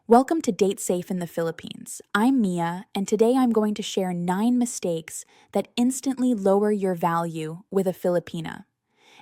Welcome to Date Safe in the Philippines. I'm Mia, and today I'm going to share 9 mistakes that instantly lower your value with a Filipina.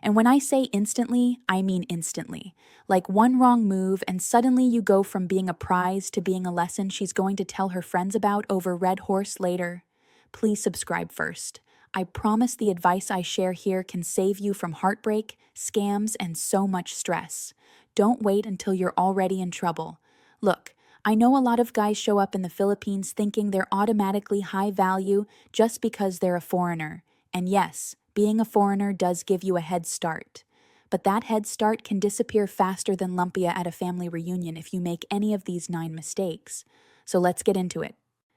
And when I say instantly, I mean instantly. Like one wrong move, and suddenly you go from being a prize to being a lesson she's going to tell her friends about over Red Horse later. Please subscribe first. I promise the advice I share here can save you from heartbreak, scams, and so much stress. Don't wait until you're already in trouble. Look, I know a lot of guys show up in the Philippines thinking they're automatically high value just because they're a foreigner. And yes, being a foreigner does give you a head start. But that head start can disappear faster than lumpia at a family reunion if you make any of these 9 mistakes. So let's get into it.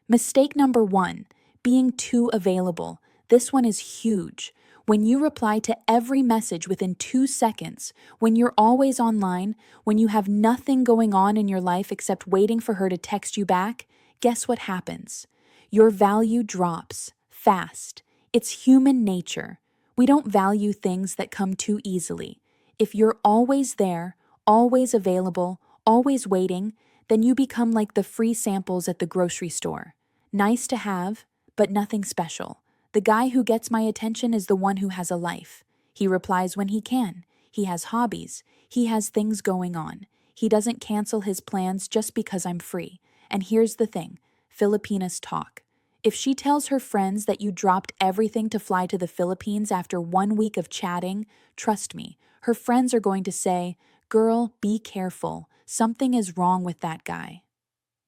Mistake number 1, being too available. This one is huge. When you reply to every message within 2 seconds, when you're always online, when you have nothing going on in your life except waiting for her to text you back, guess what happens? Your value drops fast. It's human nature. We don't value things that come too easily. If you're always there, always available, always waiting, then you become like the free samples at the grocery store. Nice to have, but nothing special. The guy who gets my attention is the one who has a life. He replies when he can. He has hobbies. He has things going on. He doesn't cancel his plans just because I'm free. And here's the thing, Filipinas talk. If she tells her friends that you dropped everything to fly to the Philippines after 1 week of chatting, trust me, her friends are going to say, "Girl, be careful. Something is wrong with that guy."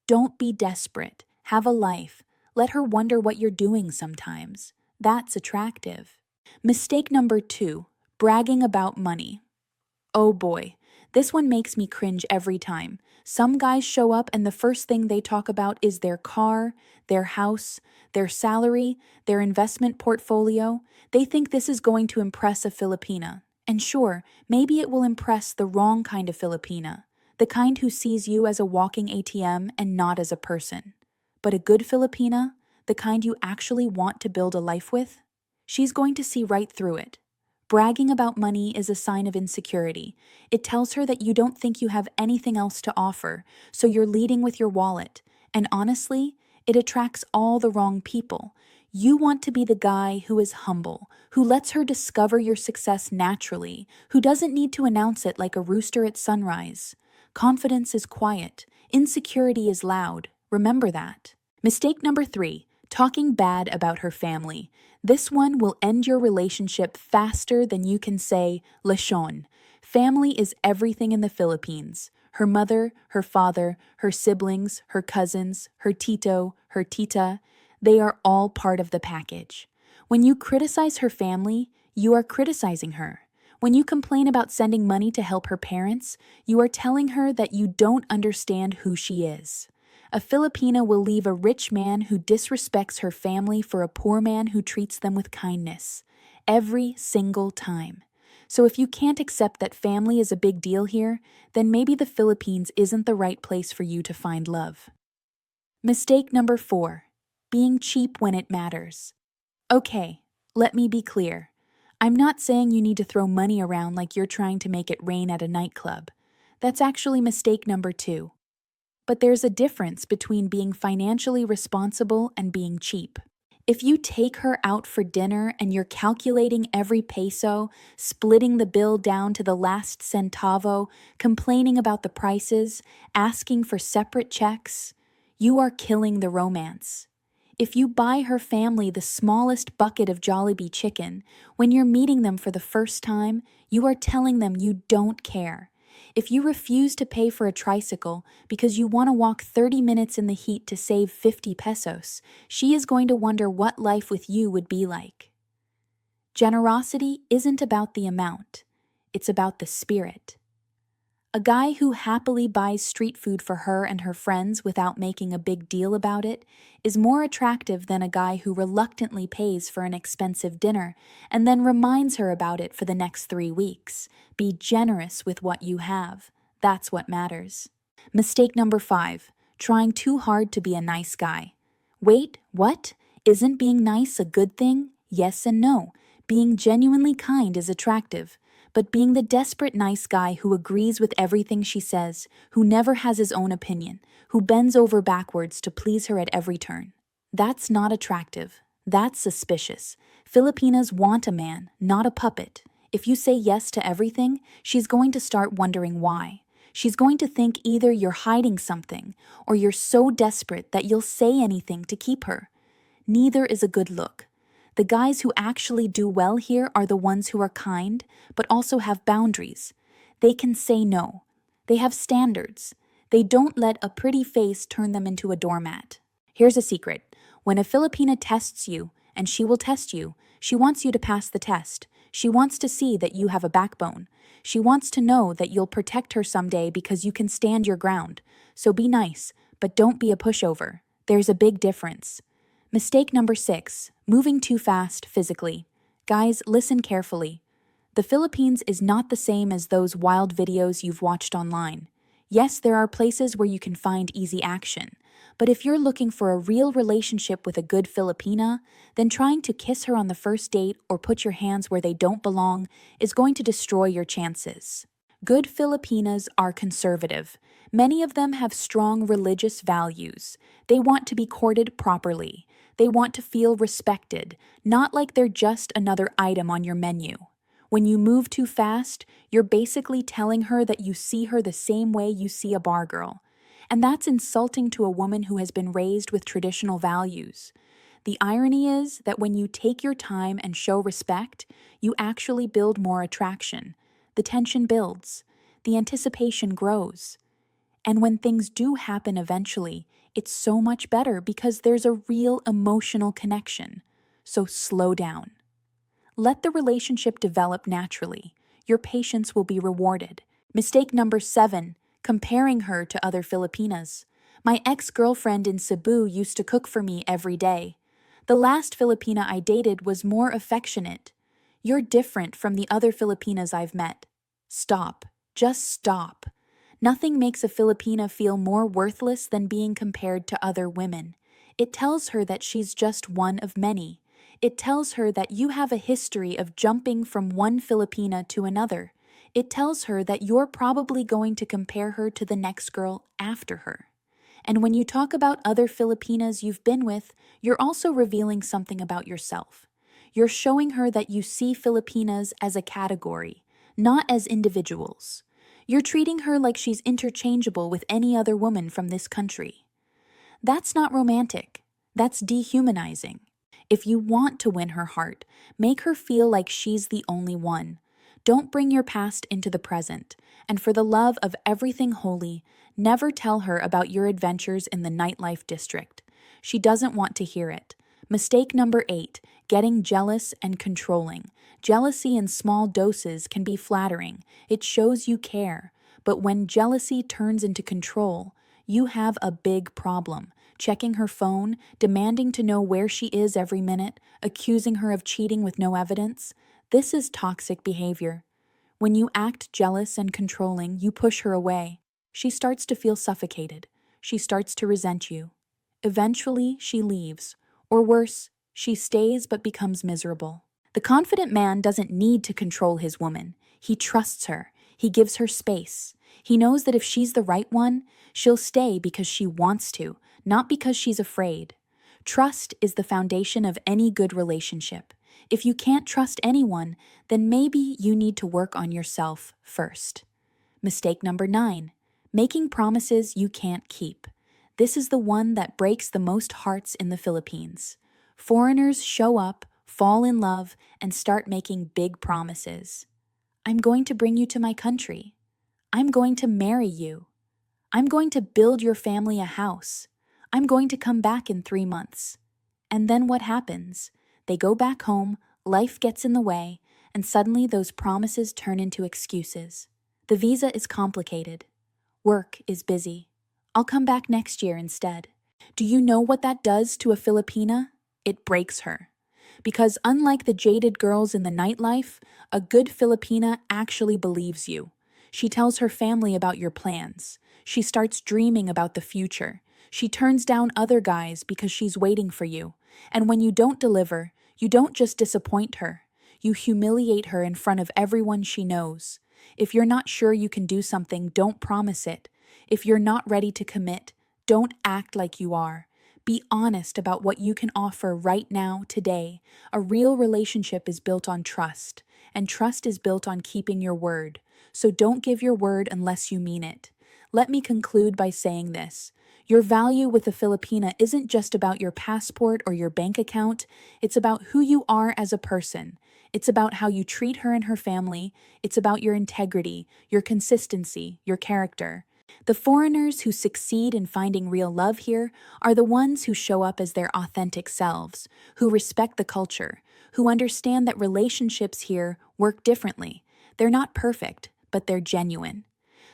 Don't be desperate. Have a life. Let her wonder what you're doing sometimes. That's attractive. Mistake number 2, bragging about money. Oh boy, this one makes me cringe every time. Some guys show up and the first thing they talk about is their car, their house, their salary, their investment portfolio. They think this is going to impress a Filipina. And sure, maybe it will impress the wrong kind of Filipina, the kind who sees you as a walking ATM and not as a person. But a good Filipina, the kind you actually want to build a life with, she's going to see right through it. Bragging about money is a sign of insecurity. It tells her that you don't think you have anything else to offer, so you're leading with your wallet. And honestly, it attracts all the wrong people. You want to be the guy who is humble, who lets her discover your success naturally, who doesn't need to announce it like a rooster at sunrise. Confidence is quiet. Insecurity is loud. Remember that. Mistake number 3, talking bad about her family. This one will end your relationship faster than you can say lechon. Family is everything in the Philippines. Her mother, her father, her siblings, her cousins, her tito, her tita, they are all part of the package. When you criticize her family, you are criticizing her. When you complain about sending money to help her parents, you are telling her that you don't understand who she is. A Filipina will leave a rich man who disrespects her family for a poor man who treats them with kindness. Every single time. So if you can't accept that family is a big deal here, then maybe the Philippines isn't the right place for you to find love. Mistake number 4, being cheap when it matters. Okay, let me be clear. I'm not saying you need to throw money around like you're trying to make it rain at a nightclub. That's actually mistake number 2. But there's a difference between being financially responsible and being cheap. If you take her out for dinner and you're calculating every peso, splitting the bill down to the last centavo, complaining about the prices, asking for separate checks, you are killing the romance. If you buy her family the smallest bucket of Jollibee chicken, when you're meeting them for the first time, you are telling them you don't care. If you refuse to pay for a tricycle because you want to walk 30 minutes in the heat to save 50 pesos, she is going to wonder what life with you would be like. Generosity isn't about the amount, it's about the spirit. A guy who happily buys street food for her and her friends without making a big deal about it is more attractive than a guy who reluctantly pays for an expensive dinner and then reminds her about it for the next 3 weeks. Be generous with what you have. That's what matters. Mistake number 5, trying too hard to be a nice guy. Wait, what? Isn't being nice a good thing? Yes and no. Being genuinely kind is attractive. but being the desperate nice guy who agrees with everything she says, who never has his own opinion, who bends over backwards to please her at every turn. That's not attractive. That's suspicious. Filipinas want a man, not a puppet. If you say yes to everything, she's going to start wondering why. She's going to think either you're hiding something or you're so desperate that you'll say anything to keep her. Neither is a good look. The guys who actually do well here are the ones who are kind, but also have boundaries. They can say no. They have standards. They don't let a pretty face turn them into a doormat. Here's a secret. When a Filipina tests you, and she will test you, she wants you to pass the test. She wants to see that you have a backbone. She wants to know that you'll protect her someday because you can stand your ground. So be nice, but don't be a pushover. There's a big difference. Mistake number 6, moving too fast physically. Guys, listen carefully. The Philippines is not the same as those wild videos you've watched online. Yes, there are places where you can find easy action. But if you're looking for a real relationship with a good Filipina, then trying to kiss her on the first date or put your hands where they don't belong is going to destroy your chances. Good Filipinas are conservative. Many of them have strong religious values. They want to be courted properly. They want to feel respected, not like they're just another item on your menu. When you move too fast, you're basically telling her that you see her the same way you see a bar girl. And that's insulting to a woman who has been raised with traditional values. The irony is that when you take your time and show respect, you actually build more attraction. The tension builds. The anticipation grows. And when things do happen eventually, it's so much better because there's a real emotional connection. So slow down. Let the relationship develop naturally. Your patience will be rewarded. Mistake number 7, comparing her to other Filipinas. My ex-girlfriend in Cebu used to cook for me every day. The last Filipina I dated was more affectionate. You're different from the other Filipinas I've met. Stop. Just stop. Nothing makes a Filipina feel more worthless than being compared to other women. It tells her that she's just one of many. It tells her that you have a history of jumping from one Filipina to another. It tells her that you're probably going to compare her to the next girl after her. And when you talk about other Filipinas you've been with, you're also revealing something about yourself. You're showing her that you see Filipinas as a category, not as individuals. You're treating her like she's interchangeable with any other woman from this country. That's not romantic. That's dehumanizing. If you want to win her heart, make her feel like she's the only one. Don't bring your past into the present, and for the love of everything holy, never tell her about your adventures in the nightlife district. She doesn't want to hear it. Mistake number 8, getting jealous and controlling. Jealousy in small doses can be flattering. It shows you care. But when jealousy turns into control, you have a big problem. Checking her phone, demanding to know where she is every minute, accusing her of cheating with no evidence. This is toxic behavior. When you act jealous and controlling, you push her away. She starts to feel suffocated. She starts to resent you. Eventually, she leaves. Or worse, she stays but becomes miserable. The confident man doesn't need to control his woman. He trusts her. He gives her space. He knows that if she's the right one, she'll stay because she wants to, not because she's afraid. Trust is the foundation of any good relationship. If you can't trust anyone, then maybe you need to work on yourself first. Mistake number 9, making promises you can't keep. This is the one that breaks the most hearts in the Philippines. Foreigners show up, fall in love, and start making big promises. I'm going to bring you to my country. I'm going to marry you. I'm going to build your family a house. I'm going to come back in 3 months. And then what happens? They go back home, life gets in the way, and suddenly those promises turn into excuses. The visa is complicated. Work is busy. I'll come back next year instead. Do you know what that does to a Filipina? It breaks her. Because unlike the jaded girls in the nightlife, a good Filipina actually believes you. She tells her family about your plans. She starts dreaming about the future. She turns down other guys because she's waiting for you. And when you don't deliver, you don't just disappoint her. You humiliate her in front of everyone she knows. If you're not sure you can do something, don't promise it. If you're not ready to commit, don't act like you are. Be honest about what you can offer right now, today. A real relationship is built on trust, and trust is built on keeping your word. So don't give your word unless you mean it. Let me conclude by saying this. Your value with a Filipina isn't just about your passport or your bank account, it's about who you are as a person. It's about how you treat her and her family. It's about your integrity, your consistency, your character. The foreigners who succeed in finding real love here are the ones who show up as their authentic selves, who respect the culture, who understand that relationships here work differently. They're not perfect, but they're genuine.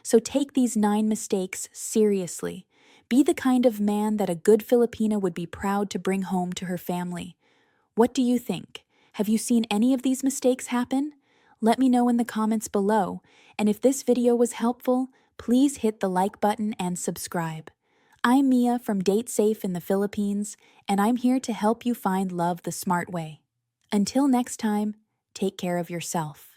So take these 9 mistakes seriously. Be the kind of man that a good Filipina would be proud to bring home to her family. What do you think? Have you seen any of these mistakes happen? Let me know in the comments below, and if this video was helpful, please hit the like button and subscribe. I'm Mia from Date Safe in the Philippines, and I'm here to help you find love the smart way. Until next time, take care of yourself.